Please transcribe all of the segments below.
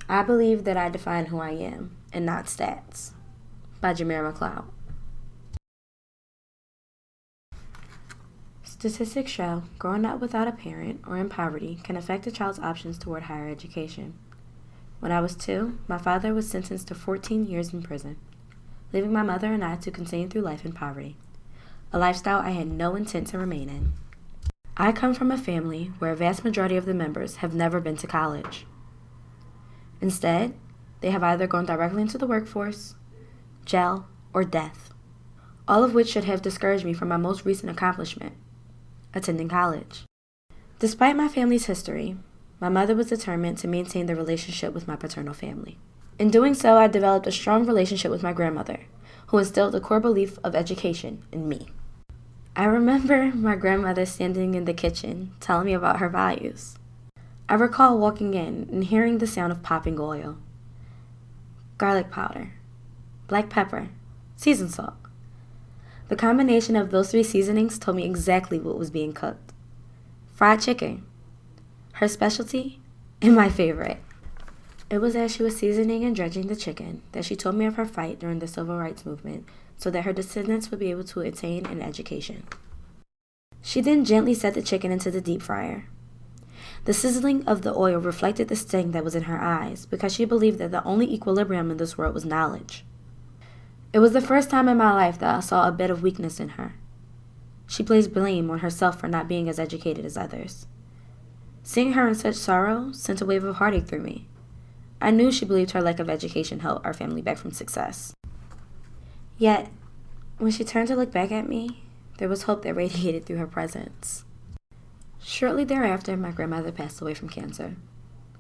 I believe that I define who I am, and not stats. By Jamira McLeod. Statistics show growing up without a parent or in poverty can affect a child's options toward higher education. When I was 2, my father was sentenced to 14 years in prison, leaving my mother and I to continue through life in poverty, a lifestyle I had no intent to remain in. I come from a family where a vast majority of the members have never been to college. Instead, they have either gone directly into the workforce, jail, or death, all of which should have discouraged me from my most recent accomplishment, attending college. Despite my family's history, my mother was determined to maintain the relationship with my paternal family. In doing so, I developed a strong relationship with my grandmother, who instilled the core belief of education in me. I remember my grandmother standing in the kitchen telling me about her values. I recall walking in and hearing the sound of popping oil, garlic powder, black pepper, seasoned salt. The combination of those 3 seasonings told me exactly what was being cooked. Fried chicken, her specialty, and my favorite. It was as she was seasoning and dredging the chicken that she told me of her fight during the civil rights movement so that her descendants would be able to attain an education. She then gently set the chicken into the deep fryer. The sizzling of the oil reflected the sting that was in her eyes because she believed that the only equilibrium in this world was knowledge. It was the first time in my life that I saw a bit of weakness in her. She placed blame on herself for not being as educated as others. Seeing her in such sorrow sent a wave of heartache through me. I knew she believed her lack of education held our family back from success. Yet, when she turned to look back at me, there was hope that radiated through her presence. Shortly thereafter, my grandmother passed away from cancer.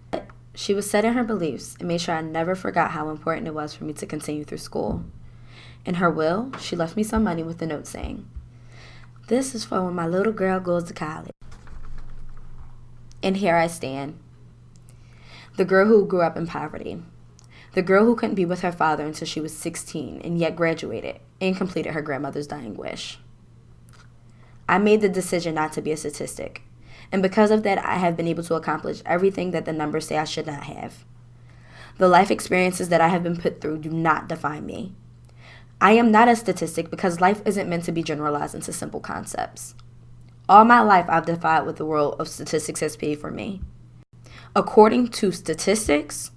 But she was set in her beliefs and made sure I never forgot how important it was for me to continue through school. In her will, she left me some money with a note saying, "This is for when my little girl goes to college." And here I stand. The girl who grew up in poverty. The girl who couldn't be with her father until she was 16 and yet graduated and completed her grandmother's dying wish. I made the decision not to be a statistic, and because of that, I have been able to accomplish everything that the numbers say I should not have. The life experiences that I have been put through do not define me. I am not a statistic because life isn't meant to be generalized into simple concepts. All my life, I've defied what the world of statistics has paid for me. According to statistics,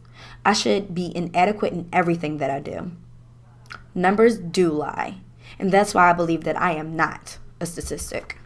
I should be inadequate in everything that I do. Numbers do lie, and that's why I believe that I am not a statistic.